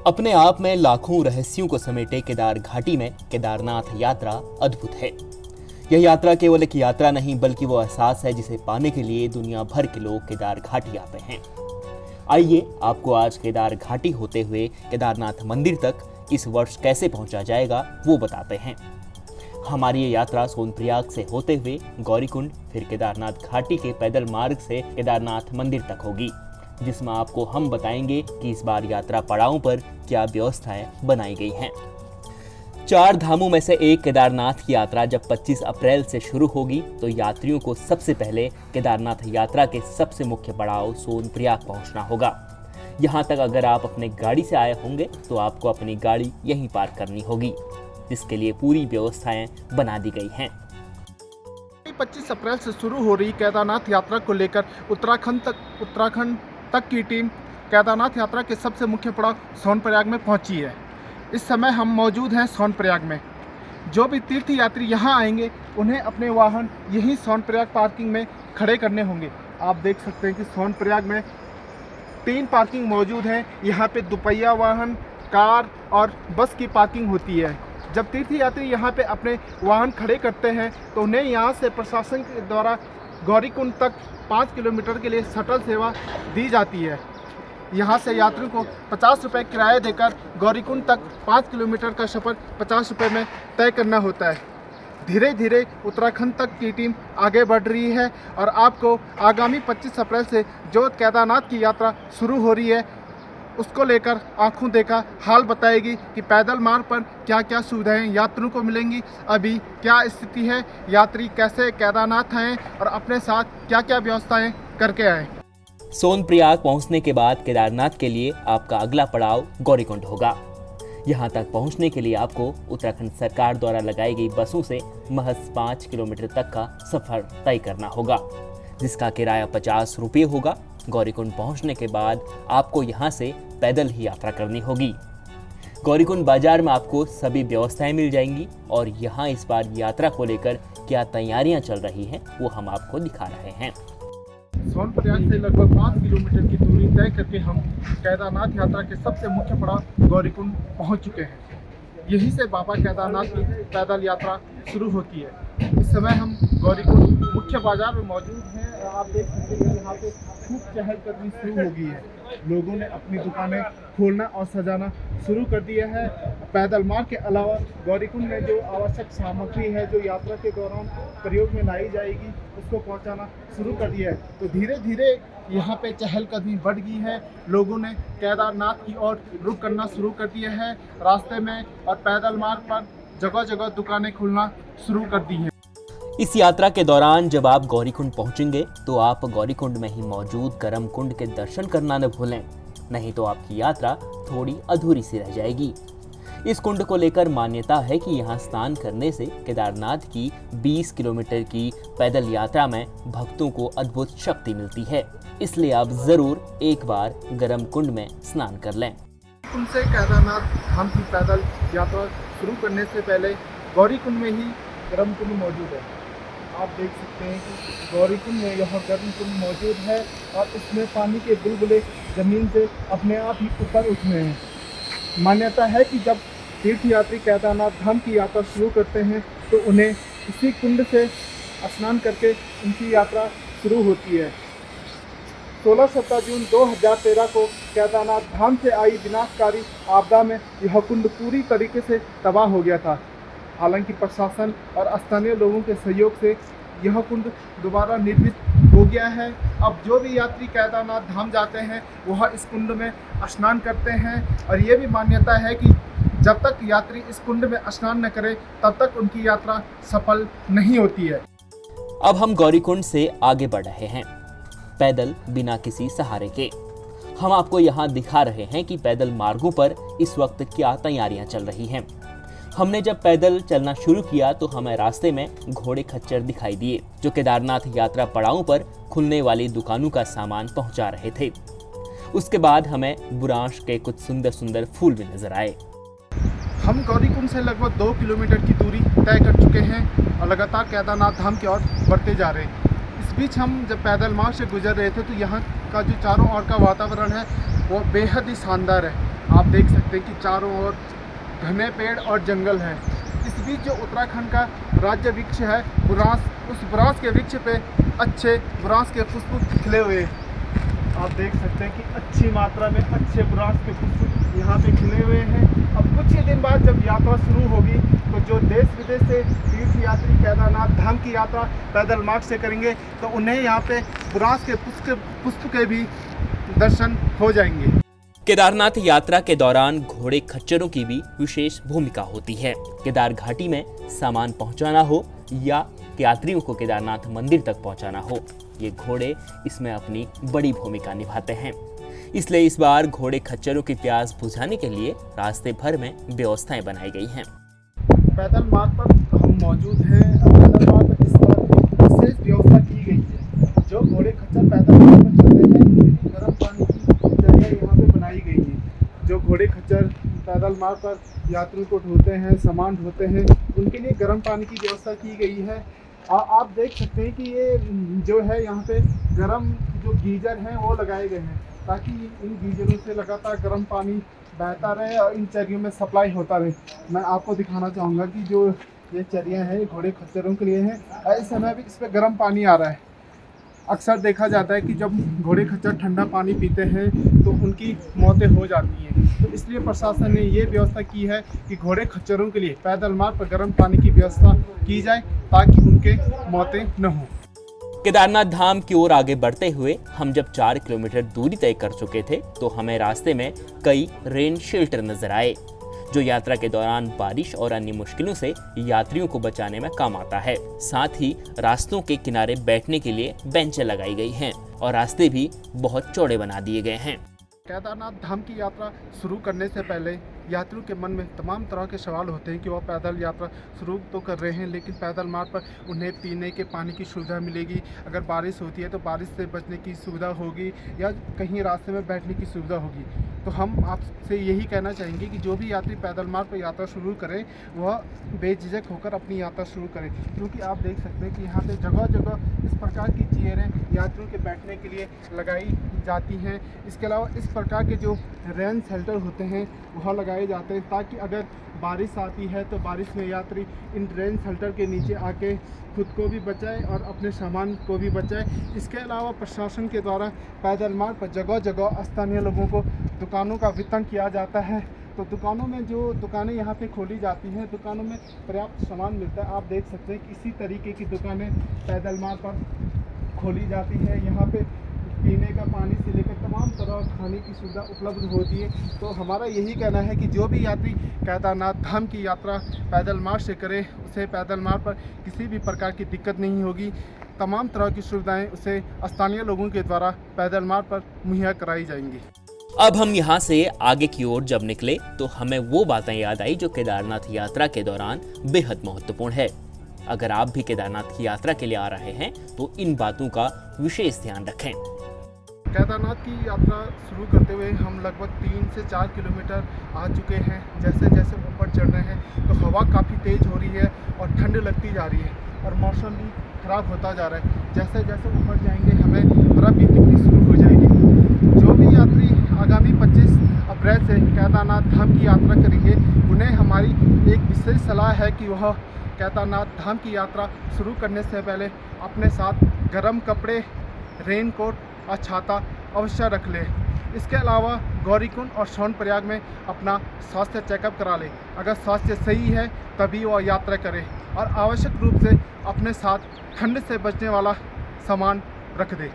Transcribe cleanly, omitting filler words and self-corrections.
अपने आप में लाखों रहस्यों को समेटे केदार घाटी में केदारनाथ यात्रा अद्भुत है। यह यात्रा केवल एक यात्रा नहीं बल्कि वो एहसास है जिसे पाने के लिए दुनिया भर के लोग केदार घाटी आते हैं। आइए आपको आज केदार घाटी होते हुए केदारनाथ मंदिर तक इस वर्ष कैसे पहुंचा जाएगा वो बताते हैं। हमारी ये यात्रा सोनप्रयाग से होते हुए गौरीकुंड फिर केदारनाथ घाटी के पैदल मार्ग से केदारनाथ मंदिर तक होगी, जिसमें आपको हम बताएंगे कि इस बार यात्रा पड़ावों पर क्या व्यवस्थाएं बनाई गई हैं। 4 धामों में से एक केदारनाथ की यात्रा जब 25 अप्रैल से शुरू होगी तो यात्रियों को सबसे पहले केदारनाथ यात्रा के सबसे मुख्य पड़ाव सोनप्रयाग पहुंचना होगा। यहां तक अगर आप अपने गाड़ी से आए होंगे तो आपको अपनी गाड़ी यहीं पार्क करनी होगी, जिसके लिए पूरी व्यवस्थाएं बना दी गई हैं। 25 अप्रैल से शुरू हो रही केदारनाथ यात्रा को लेकर उत्तराखंड तक की टीम केदारनाथ यात्रा के सबसे मुख्य पड़ाव सोनप्रयाग में पहुंची है। इस समय हम मौजूद हैं सोनप्रयाग में। जो भी तीर्थयात्री यहां आएंगे उन्हें अपने वाहन यहीं सोनप्रयाग पार्किंग में खड़े करने होंगे। आप देख सकते हैं कि सोनप्रयाग में 3 पार्किंग मौजूद हैं। यहाँ पे दुपहिया वाहन, कार और बस की पार्किंग होती है। जब तीर्थयात्री यहाँ पे अपने वाहन खड़े करते हैं तो उन्हें यहाँ से प्रशासन के द्वारा गौरीकुंड तक 5 किलोमीटर के लिए शटल सेवा दी जाती है। यहाँ से यात्रियों को 50 रुपये किराया देकर गौरीकुंड तक 5 किलोमीटर का सफ़र 50 रुपये में तय करना होता है। धीरे धीरे उत्तराखंड तक की टीम आगे बढ़ रही है और आपको आगामी 25 अप्रैल से जो केदारनाथ की यात्रा शुरू हो रही है उसको लेकर आंखों देखा हाल बताएगी कि पैदल मार्ग पर क्या क्या सुविधाएं यात्रियों को मिलेंगी, अभी क्या स्थिति है, यात्री कैसे केदारनाथ आएँ और अपने साथ क्या क्या व्यवस्थाएं करके आएँ। सोनप्रयाग पहुंचने के बाद केदारनाथ के लिए आपका अगला पड़ाव गौरीकुंड होगा। यहां तक पहुंचने के लिए आपको उत्तराखंड सरकार द्वारा लगाई गई बसों से महज 5 किलोमीटर तक का सफर तय करना होगा, जिसका किराया 50 रुपये होगा। गौरीकुंड पहुंचने के बाद आपको यहां से पैदल ही यात्रा करनी होगी। गौरीकुंड बाजार में आपको सभी व्यवस्थाएं मिल जाएंगी और यहां इस बार यात्रा को लेकर क्या तैयारियां चल रही हैं वो हम आपको दिखा रहे हैं। सोनप्रयाग से लगभग 5 किलोमीटर की दूरी तय करके हम केदारनाथ यात्रा के सबसे मुख्य पड़ाव गौरीकुंड पहुंच चुके हैं। यहीं से बाबा केदारनाथ की पैदल यात्रा शुरू होती है। इस समय हम गौरीकुंड मुख्य बाजार में मौजूद हैं। आप देख सकते हैं यहाँ पे खूब चहलकदमी शुरू हो गई है। लोगों ने अपनी दुकानें खोलना और सजाना शुरू कर दिया है। पैदल मार्ग के अलावा गौरीकुंड में जो आवश्यक सामग्री है जो यात्रा के दौरान प्रयोग में लाई जाएगी उसको पहुंचाना शुरू कर दिया है। तो धीरे धीरे यहाँ पे चहलकदमी बढ़ गई है। लोगों ने केदारनाथ की ओर रुख करना शुरू कर दिया है। रास्ते में और पैदल मार्ग पर जगह जगह दुकानें खुलना शुरू कर दी हैं। इस यात्रा के दौरान जब आप गौरीकुंड पहुंचेंगे तो आप गौरीकुंड में ही मौजूद गर्म कुंड के दर्शन करना न भूलें, नहीं तो आपकी यात्रा थोड़ी अधूरी सी रह जाएगी। इस कुंड को लेकर मान्यता है कि यहाँ स्नान करने से केदारनाथ की 20 किलोमीटर की पैदल यात्रा में भक्तों को अद्भुत शक्ति मिलती है, इसलिए आप जरूर एक बार गर्म कुंड में स्नान कर लें। उनसे केदारनाथ धाम की पैदल यात्रा शुरू करने से पहले गौरीकुंड में ही गर्म कुंड मौजूद है। आप देख सकते हैं कि गौरीकुंड में यहाँ गर्म कुंड मौजूद है और इसमें पानी के बुलबुले जमीन से अपने आप ही ऊपर उठ रहे हैं। मान्यता है कि जब तीर्थयात्री केदारनाथ धाम की यात्रा शुरू करते हैं तो उन्हें इसी कुंड से स्नान करके उनकी यात्रा शुरू होती है। 16-17 जून 2013 को केदारनाथ धाम से आई विनाशकारी आपदा में यह कुंड पूरी तरीके से तबाह हो गया था। हालांकि प्रशासन और स्थानीय लोगों के सहयोग से यह कुंड दोबारा निर्मित हो गया है। अब जो भी यात्री केदारनाथ धाम जाते हैं वह इस कुंड में स्नान करते हैं और ये भी मान्यता है कि जब तक यात्री इस कुंड में स्नान न करे तब तक उनकी यात्रा सफल नहीं होती है। अब हम गौरीकुंड से आगे बढ़ रहे हैं, पैदल बिना किसी सहारे के। हम आपको यहाँ दिखा रहे हैं कि पैदल मार्गों पर इस वक्त क्या तैयारियां चल रही हैं। हमने जब पैदल चलना शुरू किया तो हमें रास्ते में घोड़े खच्चर दिखाई दिए जो केदारनाथ यात्रा पड़ावों पर खुलने वाली दुकानों का सामान पहुंचा रहे थे। उसके बाद हमें बुरांश के कुछ सुंदर सुंदर फूल भी नजर आए। हम गौरीकुंड से लगभग 2 किलोमीटर की दूरी तय कर चुके हैं और लगातार केदारनाथ धाम की ओर बढ़ते जा रहे हैं। इस बीच हम जब पैदल मार्ग से गुजर रहे थे तो यहाँ का जो चारों ओर का वातावरण है वो बेहद ही शानदार है। आप देख सकते हैं कि चारों ओर घने पेड़ और जंगल है। इस बीच जो उत्तराखंड का राज्य वृक्ष है बुरांस, उस बुरांस के वृक्ष पे अच्छे बुरांस के पुष्प खिले हुए हैं। आप देख सकते हैं कि अच्छी मात्रा में अच्छे बुरांस के पुष्प यहाँ पे खिले हुए हैं। अब कुछ ही दिन बाद जब यात्रा शुरू होगी तो जो देश विदेश से तीर्थ यात्री केदारनाथ धाम की यात्रा पैदल मार्ग से करेंगे तो उन्हें यहाँ पे बुरांस के पुष्प के भी दर्शन हो जाएंगे। केदारनाथ यात्रा के दौरान घोड़े खच्चरों की भी विशेष भूमिका होती है। केदार घाटी में सामान पहुंचाना हो या यात्रियों को केदारनाथ मंदिर तक पहुंचाना हो, ये घोड़े इसमें अपनी बड़ी भूमिका निभाते हैं। इसलिए इस बार घोड़े खच्चरों की प्यास बुझाने के लिए रास्ते भर में व्यवस्थाएं बनाई गई हैं। पैदल मार्ग पर हम मौजूद हैं। पैदल मार्ग पर इस बार विशेष व्यवस्था की गई है। जो घोड़े खच्चर पैदल मार्ग पर चलते हैं उनके लिए गर्म पानी की जगह यहाँ पे बनाई गई है। जो घोड़े खच्चर पैदल मार्ग पर यात्रियों को ढोते हैं, सामान ढोते हैं, उनके लिए गर्म पानी की व्यवस्था की गई है। आप देख सकते हैं कि ये जो है यहाँ पे गर्म जो गीजर हैं वो लगाए गए हैं ताकि इन गीजरों से लगातार गर्म पानी बहता रहे और इन चरियों में सप्लाई होता रहे। मैं आपको दिखाना चाहूँगा कि जो ये चरियाँ हैं घोड़े खच्चरों के लिए हैं और इस समय भी इस पर गर्म पानी आ रहा है। अक्सर देखा जाता है कि जब घोड़े खच्चर ठंडा पानी पीते हैं तो उनकी मौतें हो जाती हैं, तो इसलिए प्रशासन ने ये व्यवस्था की है कि घोड़े खच्चरों के लिए पैदल मार्ग पर गर्म पानी की व्यवस्था की जाए ताकि उनके मौतें न हों। केदारनाथ धाम की ओर आगे बढ़ते हुए हम जब 4 किलोमीटर दूरी तय कर चुके थे तो हमें रास्ते में कई रेन शेल्टर नजर आए, जो यात्रा के दौरान बारिश और अन्य मुश्किलों से यात्रियों को बचाने में काम आता है। साथ ही रास्तों के किनारे बैठने के लिए बेंचें लगाई गई हैं और रास्ते भी बहुत चौड़े बना दिए गए हैं। केदारनाथ धाम की यात्रा शुरू करने से पहले यात्रियों के मन में तमाम तरह के सवाल होते हैं कि वह पैदल यात्रा शुरू तो कर रहे हैं लेकिन पैदल मार्ग पर उन्हें पीने के पानी की सुविधा मिलेगी, अगर बारिश होती है तो बारिश से बचने की सुविधा होगी या कहीं रास्ते में बैठने की सुविधा होगी। तो हम आपसे यही कहना चाहेंगे कि जो भी यात्री पैदल मार्ग पर यात्रा शुरू करें वह बेझिझक होकर अपनी यात्रा शुरू करें, क्योंकि आप देख सकते हैं कि यहाँ पे जगह जगह इस प्रकार की चेयरें यात्रियों के बैठने के लिए लगाई जाती हैं। इसके अलावा इस प्रकार के जो रेन शेल्टर होते हैं वह लगाए जाते हैं ताकि अगर बारिश आती है तो बारिश में यात्री इन रेन शेल्टर के नीचे आके खुद को भी बचाए और अपने सामान को भी बचाए। इसके अलावा प्रशासन के द्वारा पैदल मार्ग पर जगह जगह स्थानीय लोगों को दुकानों का वितरण किया जाता है। तो दुकानों में जो दुकानें यहाँ पे खोली जाती हैं, दुकानों में पर्याप्त सामान मिलता है। आप देख सकते हैं कि इसी तरीके की दुकानें पैदल मार्ग पर खोली जाती है। यहाँ पे पीने का पानी से लेकर तमाम तरह खाने की सुविधा उपलब्ध होती है। तो हमारा यही कहना है कि जो भी यात्री केदारनाथ धाम की यात्रा पैदल मार्ग से करे उसे पैदल मार्ग पर किसी भी प्रकार की दिक्कत नहीं होगी। तमाम तरह की सुविधाएं उसे स्थानीय लोगों के द्वारा पैदल मार्ग पर मुहैया कराई जाएंगी। अब हम यहाँ से आगे की ओर जब निकले तो हमें वो बातें याद आई जो केदारनाथ यात्रा के दौरान बेहद महत्वपूर्ण है। अगर आप भी केदारनाथ की यात्रा के लिए आ रहे हैं तो इन बातों का विशेष ध्यान रखें। केदारनाथ की यात्रा शुरू करते हुए हम लगभग 3 से 4 किलोमीटर आ चुके हैं। जैसे जैसे ऊपर चढ़ रहे हैं तो हवा काफ़ी तेज़ हो रही है और ठंड लगती जा रही है और मौसम भी ख़राब होता जा रहा है। जैसे जैसे ऊपर जाएंगे हमें बर्फ़ भी दिखनी शुरू हो जाएगी। जो भी यात्री आगामी 25 अप्रैल से केदारनाथ धाम की यात्रा करेंगे उन्हें हमारी एक विशेष सलाह है कि वह केदारनाथ धाम की यात्रा शुरू करने से पहले अपने साथ गर्म कपड़े, रेनकोट और छाता अवश्य रख ले। इसके अलावा गौरीकुंड और सोनप्रयाग में अपना स्वास्थ्य चेकअप करा ले। अगर स्वास्थ्य सही है तभी वह यात्रा करे और आवश्यक रूप से अपने साथ ठंड से बचने वाला सामान रख दे।